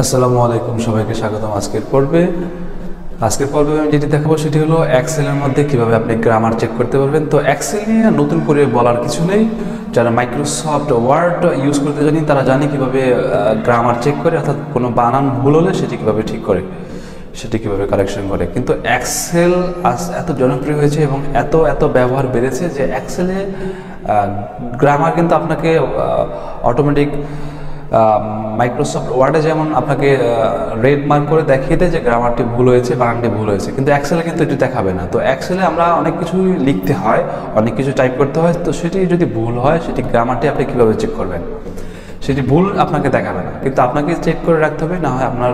আসসালামু আলাইকুম, সবাইকে স্বাগতম আজকের পর্বে আমি যেটি দেখাবো সেটি হলো এক্সেলের মধ্যে কিভাবে আপনি গ্রামার চেক করতে পারবেন। তো এক্সেল নিয়ে নতুন করে বলার কিছু নেই। যারা মাইক্রোসফট ওয়ার্ড ইউজ করতে জানি তারা জানে কিভাবে গ্রামার চেক করে, অর্থাৎ কোনো বানান ভুল হলে সেটি কিভাবে ঠিক করে, সেটি কিভাবে কারেকশন করে। কিন্তু এক্সেল আজ এত জনপ্রিয় হয়েছে এবং এত ব্যবহার বেড়েছে যে এক্সেলে গ্রামার কিন্তু আপনাকে অটোমেটিক মাইক্রোসফট ওয়ার্ডে যেমন আপনাকে রেড মার্ক করে দেখিয়ে দেয় যে গ্রামারটি ভুল হয়েছে, বানানটি ভুল হয়েছে, কিন্তু এক্সেলে কিন্তু এটি দেখাবে না। তো এক্সেলে আমরা অনেক কিছুই লিখতে হয়, অনেক কিছু টাইপ করতে হয়, তো সেটি যদি ভুল হয় সেটি গ্রামারটি আপনি কীভাবে চেক করবেন, সেটি ভুল আপনাকে দেখাবে না, কিন্তু আপনাকে চেক করে রাখতে হবে, না হয় আপনার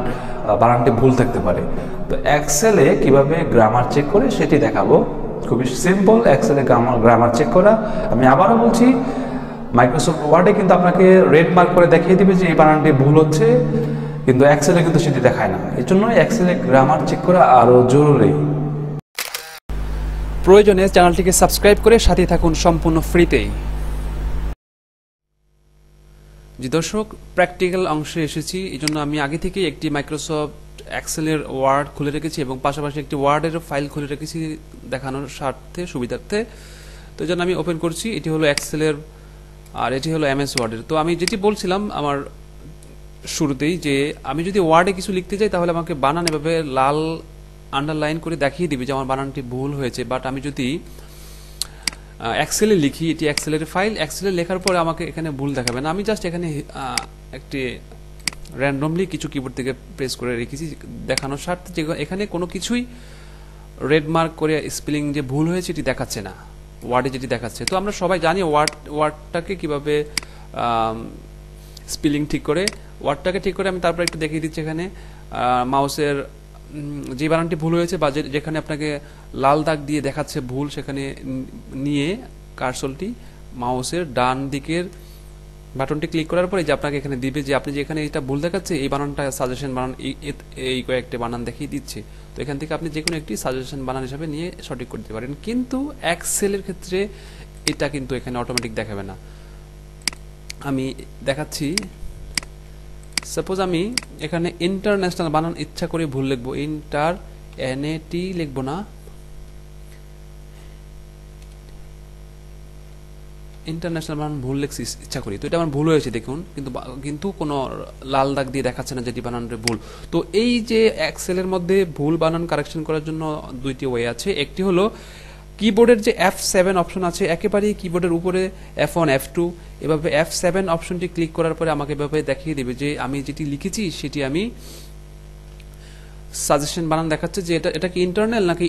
বানানটি ভুল থাকতে পারে। তো এক্সেলে কিভাবে গ্রামার চেক করে সেটি দেখাবো। খুবই সিম্পল এক্সেলে গ্রামার চেক করা। আমি আবারও বলছি, মাইক্রোসফট ওয়ার্ডে কিন্তু আপনাকে রেড মার্ক করে দেখিয়ে দিবে যে এই বানানটি ভুল হচ্ছে, কিন্তু এক্সেলে কিন্তু সেটি দেখায় না। এই জন্য এক্সেলে গ্রামার চেক করা আরও জরুরি। প্রয়োজনে চ্যানেলটিকে সাবস্ক্রাইব করে সাথে থাকুন সম্পূর্ণ ফ্রিতেই। জি দর্শক, প্র্যাকটিক্যাল অংশে এসেছি। এই জন্য আমি আগে থেকেই একটি মাইক্রোসফট এক্সেলের ওয়ার্ড খুলে রেখেছি এবং পাশাপাশি একটি ওয়ার্ডের ফাইল খুলে রেখেছি দেখানোর স্বার্থে, সুবিধার্থে। তো এই জন্য আমি ওপেন করছি। এটি হলো এক্সেলের আর এটি হলো এমএস ওয়ার্ডের। তো আমি যেটি বলছিলাম আমার শুরুতেই, যে আমি যদি ওয়ার্ডে কিছু লিখতে যাই তাহলে আমাকে বানান এভাবে লাল আন্ডারলাইন করে দেখিয়ে দিবে যে আমার বানানটি ভুল হয়েছে। বাট আমি যদি এক্সেলে লিখি, এটি এক্সেলের ফাইল, এক্সেলে লেখার পরে আমাকে এখানে ভুল দেখাবে না। আমি জাস্ট এখানে একটি র্যান্ডমলি কিছু কিবোর্ড থেকে প্রেস করে রেখেছি দেখানোর স্বার্থে, যে এখানে কোনো কিছুই রেড মার্ক করে স্পেলিং যে ভুল হয়েছে এটি দেখাচ্ছে না, ওয়ার্ডে যেটি দেখাচ্ছে। তো আমরা সবাই জানি ওয়ার্ডটাকে কিভাবে স্পেলিং ঠিক করে, ওয়ার্ডটাকে ঠিক করে আমি তারপর একটু দেখিয়ে দিচ্ছি। এখানে মাউসের যে বানানটি ভুল হয়েছে বা যেখানে আপনাকে লাল দাগ দিয়ে দেখাচ্ছে ভুল, সেখানে নিয়ে কার্সরটি মাউসের ডান দিকের বাটনটি ক্লিক করার পরে যে আপনাকে এখানে দিবে যে আপনি যেখানে এটা ভুল দেখাচ্ছে এই বানানটা সাজেশন বানান, এই কয়েকটি বানান দেখিয়ে দিচ্ছে। তো এখান থেকে আপনি যে কোনো একটি সাজেশন বানান হিসাবে নিয়ে সঠিক করতে পারেন। কিন্তু এক্সেলের ক্ষেত্রে এটা কিন্তু এখানে অটোমেটিক দেখাবে না। আমি দেখাচ্ছি। সাপোজ আমি এখানে ইন্টারন্যাশনাল বানান ইচ্ছা করে ভুল লিখবো, NAT লিখবো না, ইন্টারন্যাশনাল বানান ভুল লিখছি ইচ্ছা করি, তো এটা আমার ভুল হয়েছে দেখুন, কিন্তু কোনো লাল দাগ দিয়ে দেখাচ্ছে না যেটি বানানটা ভুল। তো এই যে এক্সেলের মধ্যে ভুল বানান কারেকশন করার জন্য দুইটি ওয়ে আছে। একটি হলো কিবোর্ডের যে F7 অপশন আছে, একেবারেই কিবোর্ডের উপরে F1 F2 এভাবে F7 অপশনটি ক্লিক করার পরে আমাকে এভাবে দেখিয়ে দিবে যে আমি যেটি লিখেছি সেটি আমি সাজেশন বানান দেখাচ্ছে যে এটা কি ইন্টারনাল নাকি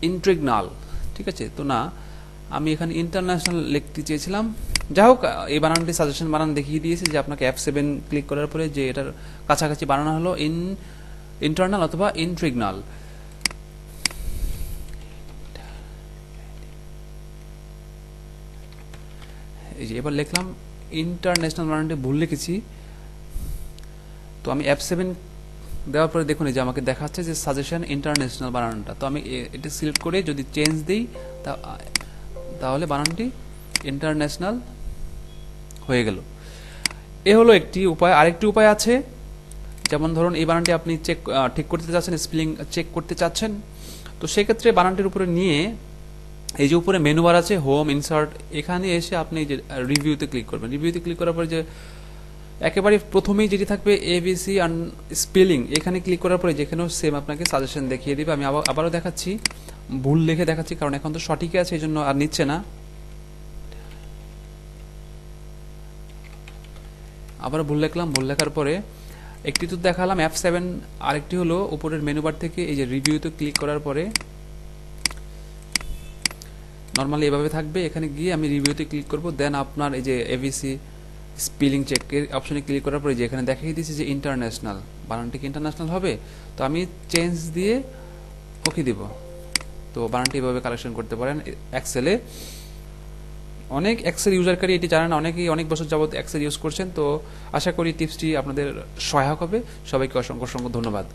ইন্ট্রিগনাল, ঠিক আছে। তো না, আমি এখানে ইন্টারন্যাশনাল লিখতে চেয়েছিলাম। যাই হোক, এই বানানটি সাজেশন বানান দেখিয়ে দিয়েছে যে আপনাকে F7 ক্লিক করার পরে যে এটার কাছাকাছি বানানো হলো ইন্টারনাল অথবা ইন্ট্রিগনাল। এই যে এবার লিখলাম ইন্টারন্যাশনাল বানানটি ভুল লিখেছি। তো আমি F7 দেওয়ার পরে দেখুন এই যে আমাকে দেখাচ্ছে যে সাজেশন ইন্টারন্যাশনাল বানানটা। তো আমি এটা সিলেক্ট করে যদি চেঞ্জ দিই তাহলে বানানটি ইন্টারন্যাশনাল হয়ে গেল। এ হলো একটি উপায়। আরেকটি উপায় আছে, যেমন ধরুন এই বানানটি আপনি ঠিক করতে চাচ্ছেন, স্পেলিং চেক করতে চাচ্ছেন, তো সেক্ষেত্রে বানানটির উপরে নিয়ে এই যে উপরে মেনু বার আছে হোম, ইনসার্ট, এখানে এসে আপনি যে রিভিউতে ক্লিক করবেন। রিভিউতে ক্লিক করার পরে যে একেবারে প্রথমেই যেটি থাকবে ABC স্পেলিং, এখানে ক্লিক করার পরে যেখানেও সেম আপনাকে সাজেশন দেখিয়ে দিবে। আমি আবারও দেখাচ্ছি, ভুল লিখে দেখাচ্ছি কারণ এখন তো সঠিকই আছে, এই জন্য আর নিচ্ছে না। আবার ভুল লিখলাম, ভুল লেখার পরে একটি তো দেখালাম F7, আরেকটি হলো উপরের মেনু বার থেকে এই যে রিভিউতে ক্লিক করার পরে নর্মালি এভাবে থাকবে। এখানে গিয়ে আমি রিভিউতে ক্লিক করব, দেন আপনার এই যে ABC স্পেলিং চেকের অপশনে ক্লিক করার পরে যে এখানে দেখিয়ে দিয়েছে যে ইন্টারন্যাশনাল, বানানটি কি ইন্টারন্যাশনাল হবে, তো আমি চেঞ্জ দিয়ে ওকে দিব। তো বানানটি এভাবে কালেকশন করতে পারেন এক্সেলে। অনেক এক্সেল ইউজারকারী এটি জানেন, অনেকেই অনেক বছর যাবত এক্সেল ইউজ করছেন। তো আশা করি টিপসটি আপনাদের সহায়ক হবে। সবাইকে অসংখ্য ধন্যবাদ।